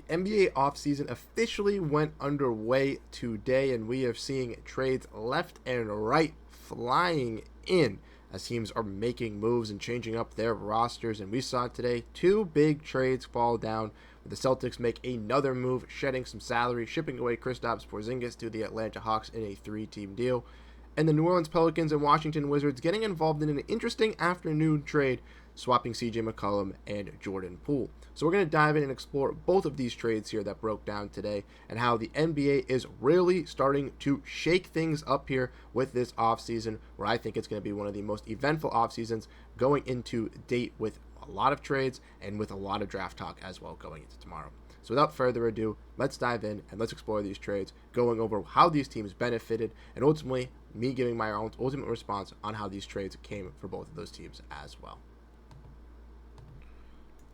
NBA offseason officially went underway today, and we are seeing trades left and right flying in as teams are making moves and changing up their rosters. And we saw today two big trades fall down, with the Celtics make another move, shedding some salary, shipping away Kristaps Porzingis to the Atlanta Hawks in a 3-team deal, and the New Orleans Pelicans and Washington Wizards getting involved in an interesting afternoon trade, swapping CJ McCollum and Jordan Poole. So we're going to dive in and explore both of these trades here that broke down today, and how the NBA is really starting to shake things up here with this offseason, where I think it's going to be one of the most eventful offseasons going into date, with a lot of trades and with a lot of draft talk as well going into tomorrow. So without further ado, let's dive in and let's explore these trades, going over how these teams benefited, and ultimately me giving my own ultimate response on how these trades came for both of those teams as well.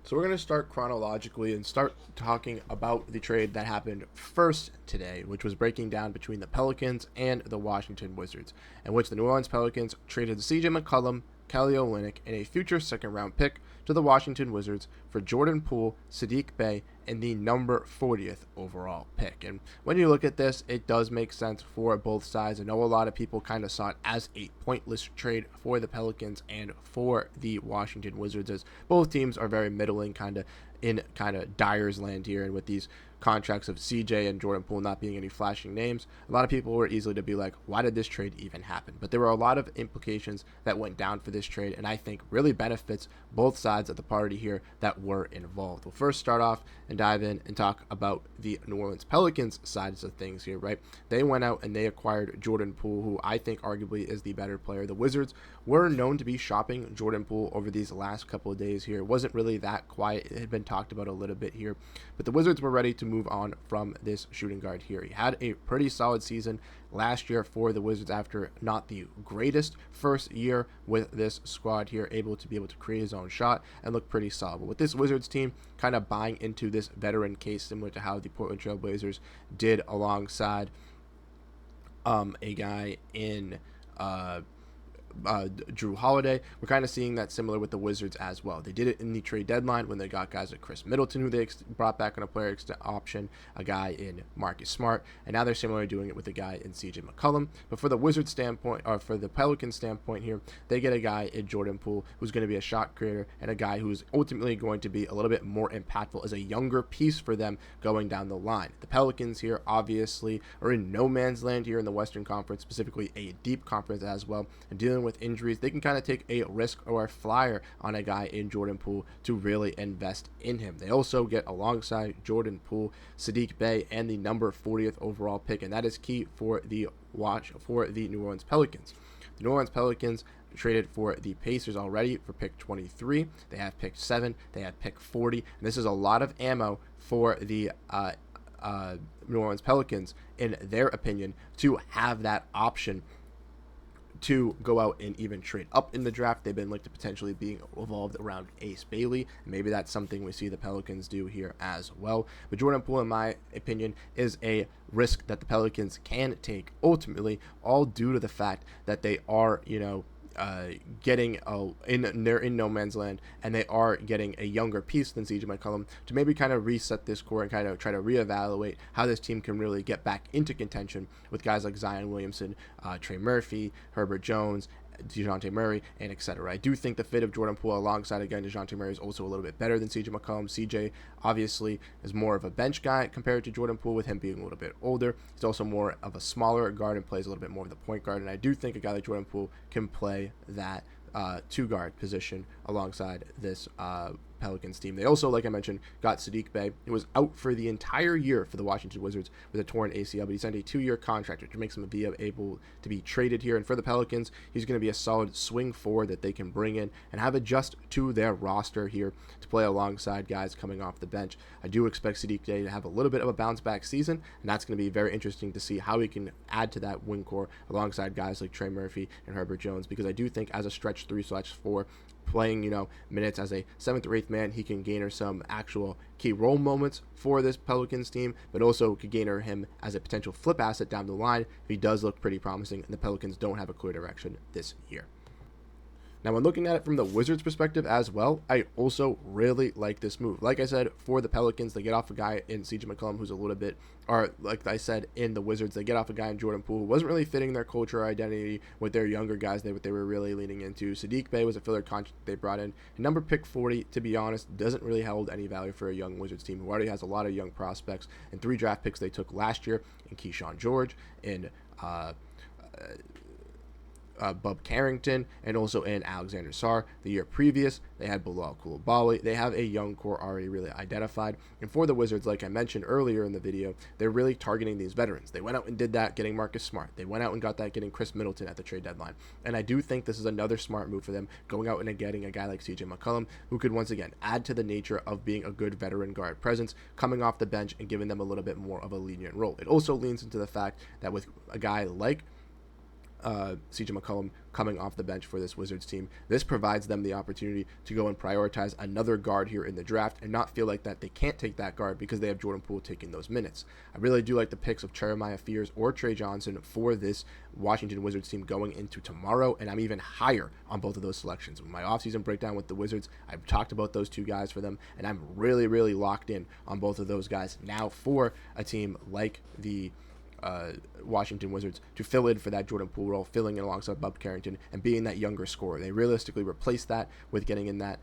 So we're going to start chronologically and start talking about the trade that happened first today, which was breaking down between the Pelicans and the Washington Wizards, in which the New Orleans Pelicans traded CJ McCollum, Kelly Olynyk, and a future second-round pick to the Washington Wizards for Jordan Poole, Saddiq Bey, and the number 40th overall pick. And when you look at this, it does make sense for both sides. I know a lot of people kind of saw it as a pointless trade for the Pelicans and for the Washington Wizards, as both teams are very middling, kind of Dyer's land here, and with these contracts of CJ and Jordan Poole not being any flashing names, a lot of people were easily to be like, why did this trade even happen? But there were a lot of implications that went down for this trade, and I think really benefits both sides of the party here that were involved. We'll first start off and dive in and talk about the New Orleans Pelicans sides of things here, right? They went out and they acquired Jordan Poole, who I think arguably is the better player. The Wizards were known to be shopping Jordan Poole over these last couple of days here. It wasn't really that quiet. It had been talked about a little bit here, but the Wizards were ready to move on from this shooting guard here. He had a pretty solid season last year for the Wizards after not the greatest first year with this squad here, able to create his own shot and look pretty solid. But with this Wizards team kind of buying into this veteran case, similar to how the Portland Trail Blazers did alongside a guy in Drew Holiday. We're kind of seeing that similar with the Wizards as well. They did it in the trade deadline when they got guys like Chris Middleton, who they brought back on a player option, a guy in Marcus Smart, and now they're similarly doing it with a guy in CJ McCollum. But for the Wizards standpoint, or for the Pelicans standpoint here, they get a guy in Jordan Poole who's going to be a shot creator, and a guy who's ultimately going to be a little bit more impactful as a younger piece for them going down the line. The Pelicans here obviously are in no man's land here in the Western Conference, specifically a deep conference as well, and dealing with injuries. They can kind of take a risk or a flyer on a guy in Jordan Poole to really invest in him. They also get, alongside Jordan Poole, Saddiq Bey and the number 40th overall pick, and that is key for the New Orleans Pelicans. The New Orleans Pelicans traded for the Pacers already for pick 23. They have pick 7. They have pick 40. And this is a lot of ammo for the New Orleans Pelicans, in their opinion, to have that option to go out and even trade up in the draft. They've been linked to potentially being evolved around Ace Bailey. Maybe that's something we see the Pelicans do here as well. But Jordan Poole, in my opinion, is a risk that the Pelicans can take, ultimately, all due to the fact that they are, they're in no man's land, and they are getting a younger piece than CJ McCollum to maybe kind of reset this core and kind of try to reevaluate how this team can really get back into contention with guys like Zion Williamson, Trey Murphy, Herbert Jones, DeJounte Murray, and etc. I do think the fit of Jordan Poole alongside, again, DeJounte Murray is also a little bit better than CJ McCollum. CJ obviously is more of a bench guy compared to Jordan Poole, with him being a little bit older. He's also more of a smaller guard and plays a little bit more of the point guard, and I do think a guy like Jordan Poole can play that two-guard position alongside this Pelicans team. They also, like I mentioned, got Saddiq Bey, who was out for the entire year for the Washington Wizards with a torn ACL, but he signed a 2-year contract, which makes him able to be traded here. And for the Pelicans, he's going to be a solid swing forward that they can bring in and have adjust to their roster here to play alongside guys coming off the bench. I do expect Saddiq Bey to have a little bit of a bounce-back season, and that's going to be very interesting to see how he can add to that wing core alongside guys like Trey Murphy and Herbert Jones, because I do think as a stretch 3/4, playing, minutes as a 7th or 8th man, he can gain her some actual key role moments for this Pelicans team, but also could gain him as a potential flip asset down the line if he does look pretty promising and the Pelicans don't have a clear direction this year. Now, when looking at it from the Wizards' perspective as well, I also really like this move. Like I said, for the Pelicans, they get off a guy in CJ McCollum who's a little bit, or like I said, in the Wizards, they get off a guy in Jordan Poole who wasn't really fitting their culture or identity with their younger guys, what they were really leaning into. Sadiq Bey was a filler contract they brought in. And number pick 40, to be honest, doesn't really hold any value for a young Wizards team who already has a lot of young prospects. And 3 draft picks they took last year in Keyshawn George, in Bub Carrington, and also in Alexander Sarr. The year previous, they had Bilal Coulibaly. They have a young core already really identified. And for the Wizards, like I mentioned earlier in the video, they're really targeting these veterans. They went out and did that getting Marcus Smart. They went out and got that getting Chris Middleton at the trade deadline. And I do think this is another smart move for them, going out and getting a guy like CJ McCollum, who could once again add to the nature of being a good veteran guard presence, coming off the bench and giving them a little bit more of a lenient role. It also leans into the fact that with a guy like CJ McCollum coming off the bench for this Wizards team, this provides them the opportunity to go and prioritize another guard here in the draft and not feel like that they can't take that guard because they have Jordan Poole taking those minutes. I really do like the picks of Jeremiah Fears or Trey Johnson for this Washington Wizards team going into tomorrow, and I'm even higher on both of those selections. With my offseason breakdown with the Wizards, I've talked about those 2 guys for them, and I'm really, really locked in on both of those guys now for a team like the Washington Wizards to fill in for that Jordan Poole role, filling in alongside Bub Carrington and being that younger scorer. They realistically replaced that with getting in that.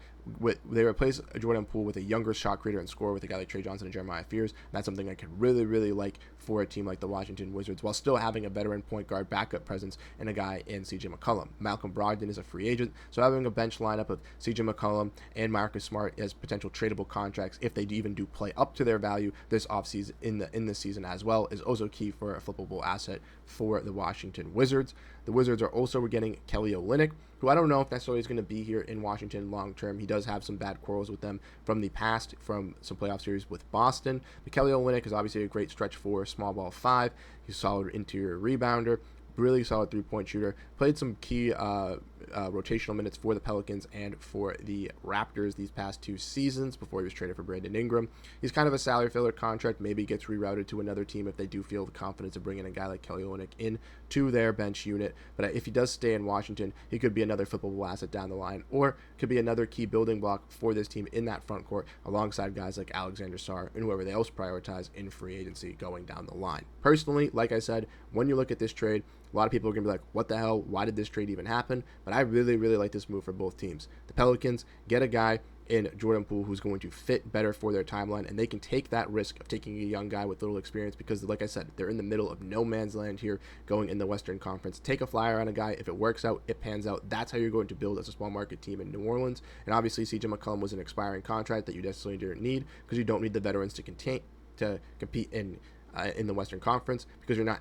They replace Jordan Poole with a younger shot creator and scorer with a guy like Trey Johnson and Jeremiah Fears. And that's something I could really, really like for a team like the Washington Wizards, while still having a veteran point guard backup presence and a guy in CJ McCollum. Malcolm Brogdon is a free agent, so having a bench lineup of CJ McCollum and Marcus Smart as potential tradable contracts, if they even do play up to their value this offseason in this season as well, is also key for a flippable asset for the Washington Wizards. The Wizards are also getting Kelly Olynyk, who I don't know if necessarily is going to be here in Washington long term. He does have some bad quarrels with them from the past, from some playoff series with Boston. But Kelly Olynyk is obviously a great stretch 4, small ball 5. He's a solid interior rebounder, really solid three-point shooter. Played some key rotational minutes for the Pelicans and for the Raptors these past 2 seasons before he was traded for Brandon Ingram. He's kind of a salary filler contract, maybe gets rerouted to another team if they do feel the confidence of bringing a guy like Kelly Olynyk in to their bench unit. But if he does stay in Washington, he could be another flippable asset down the line, or could be another key building block for this team in that front court alongside guys like Alexander Sarr and whoever they else prioritize in free agency going down the line. Personally, like I said, when you look at this trade, a lot of people are going to be like, what the hell? Why did this trade even happen? But I really, really like this move for both teams. The Pelicans get a guy in Jordan Poole who's going to fit better for their timeline, and they can take that risk of taking a young guy with little experience because, like I said, they're in the middle of no man's land here going in the Western Conference. Take a flyer on a guy. If it works out, it pans out. That's how you're going to build as a small market team in New Orleans. And obviously, CJ McCollum was an expiring contract that you necessarily didn't need because you don't need the veterans to compete in the Western Conference, because you're not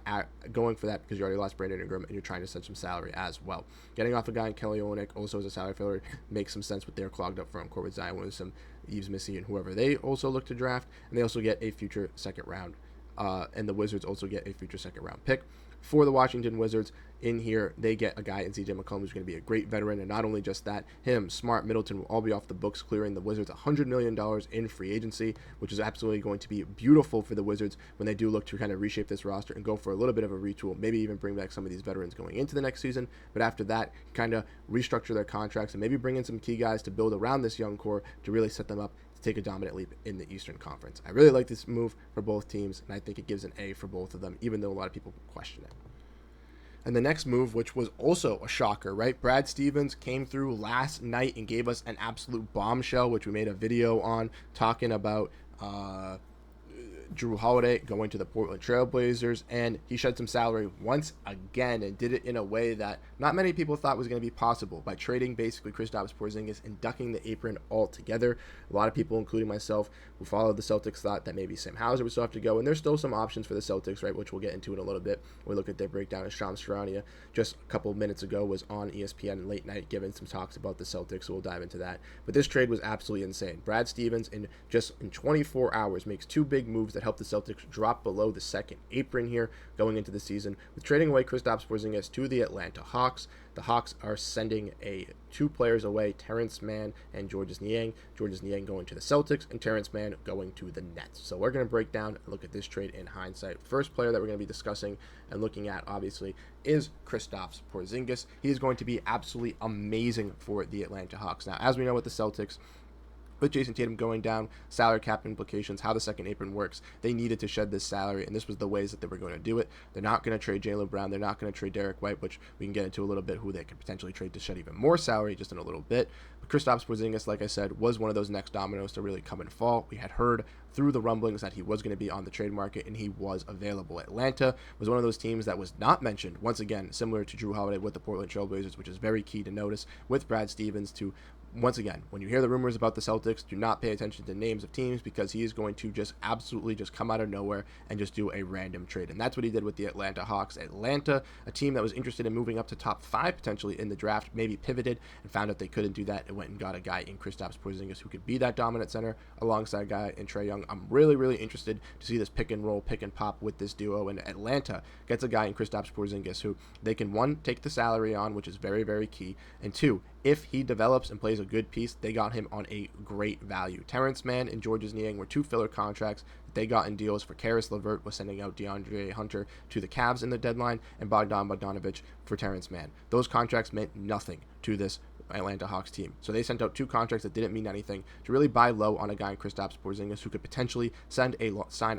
going for that because you already lost Brandon Ingram and you're trying to set some salary as well. Getting off a guy in Kelly Olynyk also as a salary filler makes some sense with their clogged up front court with Zion Williamson, Yves Missi, and whoever they also look to draft. And they also get a future second round. And the Wizards also get a future second round pick. For the Washington Wizards, in here, they get a guy in CJ McCollum who's going to be a great veteran, and not only just that, him, Smart, Middleton will all be off the books, clearing the Wizards $100 million in free agency, which is absolutely going to be beautiful for the Wizards when they do look to kind of reshape this roster and go for a little bit of a retool, maybe even bring back some of these veterans going into the next season, but after that, kind of restructure their contracts and maybe bring in some key guys to build around this young core to really set them up to take a dominant leap in the Eastern Conference. I really like this move for both teams, and I think it gives an A for both of them, even though a lot of people question it. And the next move, which was also a shocker, right? Brad Stevens came through last night and gave us an absolute bombshell, which we made a video on talking about Drew Holiday going to the Portland Trailblazers, and he shed some salary once again and did it in a way that not many people thought was going to be possible by trading basically Kristaps Porzingis and ducking the apron altogether. A lot of people, including myself, who followed the Celtics thought that maybe Sam Hauser would still have to go, and there's still some options for the Celtics, right, which we'll get into in a little bit. We look at their breakdown as Shams Charania just a couple of minutes ago was on ESPN late night giving some talks about the Celtics, so we'll dive into that. But this trade was absolutely insane. Brad Stevens in 24 hours makes 2 big moves that help the Celtics drop below the second apron here going into the season. With trading away Kristaps Porzingis to the Atlanta Hawks, the Hawks are sending two players away, Terrence Mann and Georges Niang. Georges Niang going to the Celtics and Terrence Mann going to the Nets. So we're going to break down and look at this trade in hindsight. First player that we're going to be discussing and looking at, obviously, is Kristaps Porzingis. He is going to be absolutely amazing for the Atlanta Hawks. Now, as we know with the Celtics, with Jason Tatum going down, salary cap implications, how the second apron works, they needed to shed this salary, and this was the ways that they were going to do it. They're not going to trade Jaylen Brown. They're not going to trade Derek White, which we can get into a little bit, who they could potentially trade to shed even more salary just in a little bit. But Kristaps Porzingis, like I said, was one of those next dominoes to really come and fall. We had heard through the rumblings that he was going to be on the trade market, and he was available. Atlanta was one of those teams that was not mentioned, once again, similar to Drew Holiday with the Portland Trailblazers, which is very key to notice, with Brad Stevens to, once again, when you hear the rumors about the Celtics, do not pay attention to names of teams, because he is going to just absolutely just come out of nowhere and just do a random trade. And that's what he did with the Atlanta Hawks. Atlanta, a team that was interested in moving up to top 5 potentially in the draft, maybe pivoted and found out they couldn't do that and went and got a guy in Kristaps Porzingis who could be that dominant center alongside a guy in Trae Young. I'm really, really interested to see this pick and roll, pick and pop with this duo. And Atlanta gets a guy in Kristaps Porzingis who they can, one, take the salary on, which is very, very key, and two, if he develops and plays a good piece, they got him on a great value. Terrence Mann and Georges Niang were two filler contracts that they got in deals for. Karis LeVert was sending out DeAndre Hunter to the Cavs in the deadline, and Bogdan Bogdanovic for Terrence Mann. Those contracts meant nothing to this Atlanta Hawks team. So they sent out two contracts that didn't mean anything to really buy low on a guy in Kristaps Porzingis who could potentially sign a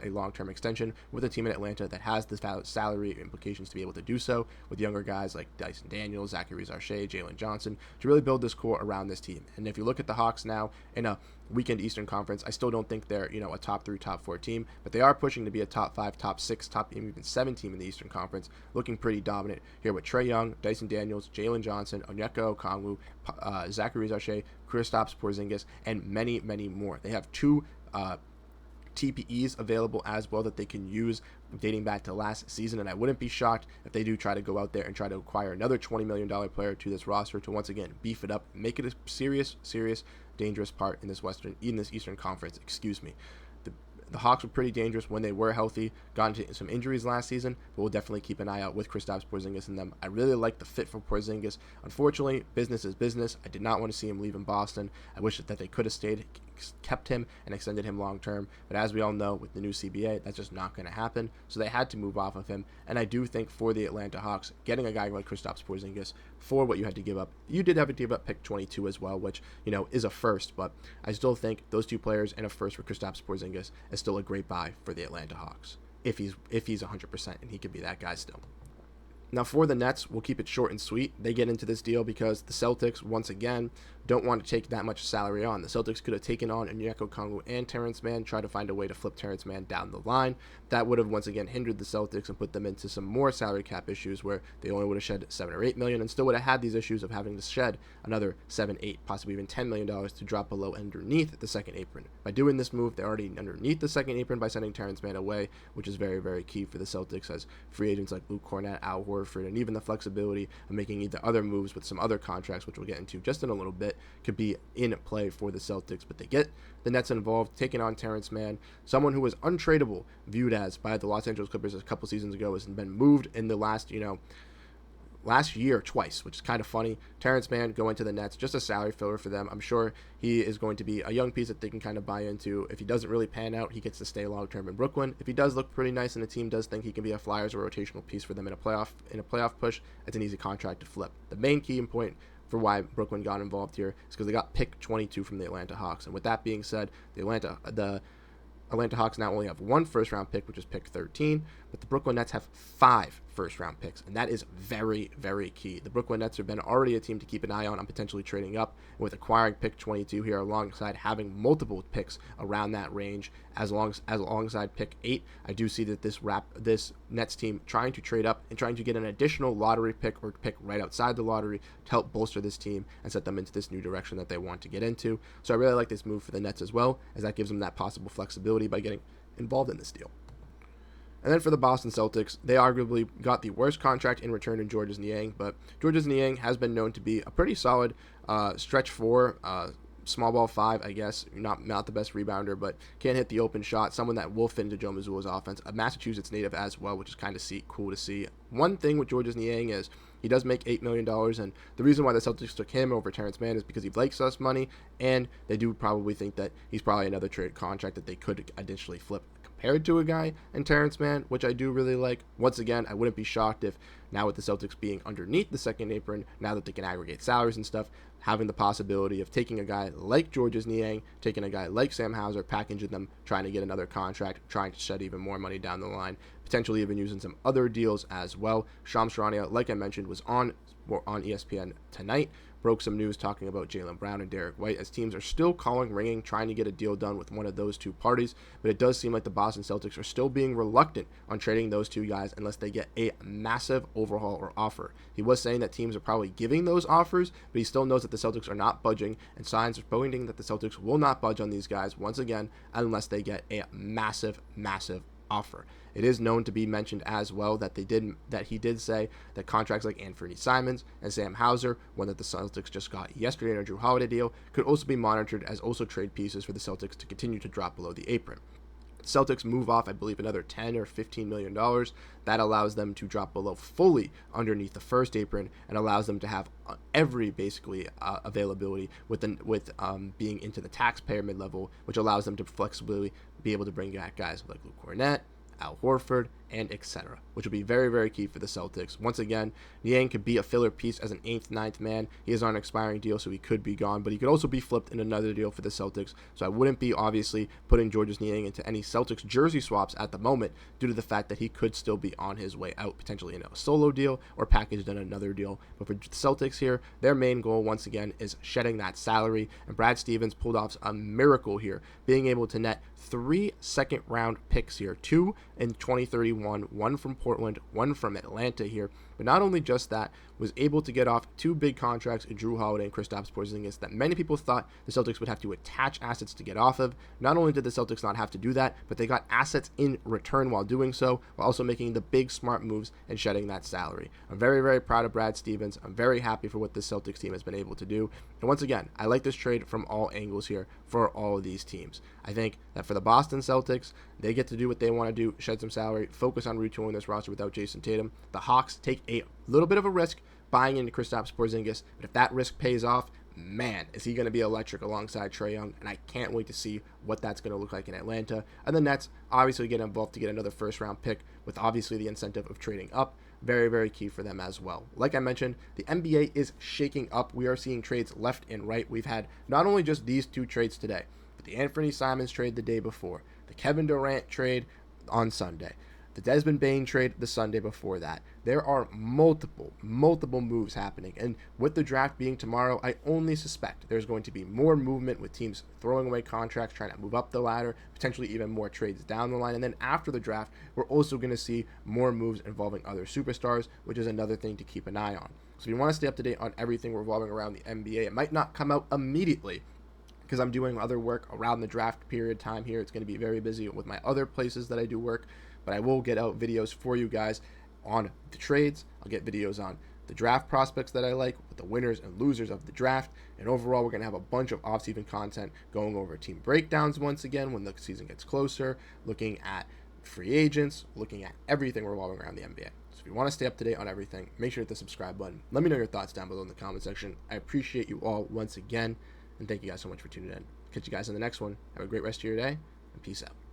long-term extension with a team in Atlanta that has the salary implications to be able to do so, with younger guys like Dyson Daniels, Zachary Zarche, Jalen Johnson, to really build this core around this team. And if you look at the Hawks now in a weekend Eastern Conference, I still don't think they're, a top 3, top 4 team, but they are pushing to be a top 5, top 6, top even 7 team in the Eastern Conference, looking pretty dominant here with Trae Young, Dyson Daniels, Jalen Johnson, Onyeka Okongwu, Zachary Zarche, Kristaps Porzingis, and many, many more. They have two TPEs available as well that they can use dating back to last season, and I wouldn't be shocked if they do try to go out there and try to acquire another $20 million player to this roster to once again beef it up, make it a serious, dangerous part in this Eastern Conference. The Hawks were pretty dangerous when they were healthy, got into some injuries last season, but we'll definitely keep an eye out with Kristaps Porzingis in them. I really like the fit for Porzingis. Unfortunately, business is business. I did not want to see him leave in Boston. I wish that they could have kept him and extended him long term, but as we all know, with the new CBA, that's just not going to happen, so they had to move off of him. And I do think for the Atlanta Hawks, getting a guy like Kristaps Porzingis for what you had to give up, you did have to give up pick 22 as well, which is a first, but I still think those two players and a first for Kristaps Porzingis is still a great buy for the Atlanta Hawks if he's 100% and he could be that guy still. Now for the Nets, we'll keep it short and sweet. They get into this deal because the Celtics, once again, don't want to take that much salary on. The Celtics could have taken on Onyeka Okongwu and Terrence Mann, try to find a way to flip Terrence Mann down the line. That would have once again hindered the Celtics and put them into some more salary cap issues where they only would have shed $7 or $8 million and still would have had these issues of having to shed another $7, $8, possibly even $10 million to drop below underneath the second apron. By doing this move, they're already underneath the second apron by sending Terrence Mann away, which is very, very key for the Celtics as free agents like Luke Cornett, Al Horford, and even the flexibility of making either other moves with some other contracts, which we'll get into just in a little bit, could be in play for the Celtics. But they get the Nets involved, taking on Terrence Mann, someone who was untradeable, viewed as by the Los Angeles Clippers a couple seasons ago, has been moved in the last year twice, which is kind of funny. Terrence Mann going to the Nets, just a salary filler for them. I'm sure he is going to be a young piece that they can kind of buy into. If he doesn't really pan out, he gets to stay long term in Brooklyn. If he does look pretty nice and the team does think he can be a Flyers or rotational piece for them in a playoff push, it's an easy contract to flip. The main key point for why Brooklyn got involved here is because they got pick 22 from the Atlanta Hawks. And with that being said, the Atlanta Hawks now only have one first-round pick, which is pick 13, but the Brooklyn Nets have 5 first-round picks, and that is very, very key. The Brooklyn Nets have been already a team to keep an eye on potentially trading up, and with acquiring pick 22 here alongside having multiple picks around that range, alongside pick 8, I do see that this Nets team trying to trade up and trying to get an additional lottery pick or pick right outside the lottery to help bolster this team and set them into this new direction that they want to get into. So I really like this move for the Nets as well, as that gives them that possible flexibility by getting involved in this deal. And then for the Boston Celtics, they arguably got the worst contract in return in Georges Niang, but Georges Niang has been known to be a pretty solid stretch 4 small ball 5, I guess, not the best rebounder, but can hit the open shot, someone that will fit into Joe Mazzulla's offense, a Massachusetts native as well, which is kind of cool to see. One thing with Georges Niang is he does make $8 million, and the reason why the Celtics took him over Terrence Mann is because he likes us money, and they do probably think that he's probably another trade contract that they could additionally flip compared to a guy in Terrence Mann, which I do really like. Once again, I wouldn't be shocked if now with the Celtics being underneath the second apron, now that they can aggregate salaries and stuff, having the possibility of taking a guy like Georges Niang, taking a guy like Sam Hauser, packaging them, trying to get another contract, trying to shed even more money down the line, potentially even using some other deals as well. Shams Charania, like I mentioned, was on ESPN tonight, broke some news talking about Jaylen Brown and Derek White, as teams are still calling, ringing, trying to get a deal done with one of those two parties, but it does seem like the Boston Celtics are still being reluctant on trading those two guys unless they get a massive overhaul or offer. He was saying that teams are probably giving those offers, but he still knows that the Celtics are not budging, and signs are pointing that the Celtics will not budge on these guys once again unless they get a massive offer. It is known to be mentioned as well that he did say that contracts like Anthony Simons and Sam Hauser, one that the Celtics just got yesterday in a Drew Holiday deal, could also be monitored as also trade pieces for the Celtics to continue to drop below the apron. Celtics move off, I believe, another $10 or $15 million. That allows them to drop below fully underneath the first apron and allows them to have every basically availability with being into the taxpayer mid-level, which allows them to flexibly be able to bring back guys like Luke Cornett, Al Horford, and etc., which will be very, very key for the Celtics. Once again, Niang could be a filler piece as an 8th, 9th man. He is on an expiring deal, so he could be gone, but he could also be flipped in another deal for the Celtics, so I wouldn't be obviously putting Georges Niang into any Celtics jersey swaps at the moment due to the fact that he could still be on his way out, potentially in a solo deal or packaged in another deal. But for the Celtics here, their main goal, once again, is shedding that salary, and Brad Stevens pulled off a miracle here, being able to net 3 second-round picks here, 2 in 2031, 1 from Portland, 1 from Atlanta here. But not only just that, was able to get off 2 big contracts in Drew Holiday and Kristaps Porzingis that many people thought the Celtics would have to attach assets to get off of. Not only did the Celtics not have to do that, but they got assets in return while doing so, while also making the big smart moves and shedding that salary. I'm very, very proud of Brad Stevens. I'm very happy for what this Celtics team has been able to do. And once again, I like this trade from all angles here for all of these teams. I think that for the Boston Celtics, they get to do what they want to do, shed some salary, focus on retooling this roster without Jason Tatum. The Hawks take a little bit of a risk buying into Kristaps Porzingis, but if that risk pays off, man, is he going to be electric alongside Trae Young, and I can't wait to see what that's going to look like in Atlanta. And the Nets obviously get involved to get another first-round pick with obviously the incentive of trading up. Very, very key for them as well. Like I mentioned, the NBA is shaking up. We are seeing trades left and right. We've had not only just these 2 trades today, but the Anthony Simons trade the day before, the Kevin Durant trade on Sunday, the Desmond Bane trade the Sunday before that. There are multiple moves happening, and with the draft being tomorrow, I only suspect there's going to be more movement with teams throwing away contracts, trying to move up the ladder, potentially even more trades down the line, and then after the draft, we're also going to see more moves involving other superstars, which is another thing to keep an eye on. So if you want to stay up to date on everything revolving around the NBA, it might not come out immediately, because I'm doing other work around the draft period time here. It's going to be very busy with my other places that I do work, but I will get out videos for you guys on the trades. I'll get videos on the draft prospects that I like, with the winners and losers of the draft, and overall we're going to have a bunch of off-season content going over team breakdowns once again when the season gets closer, looking at free agents, looking at everything revolving around the NBA. So if you want to stay up to date on everything, make sure to hit the subscribe button. Let me know your thoughts down below in the comment section. I appreciate you all once again, and thank you guys so much for tuning in. Catch you guys in the next one. Have a great rest of your day, and peace out.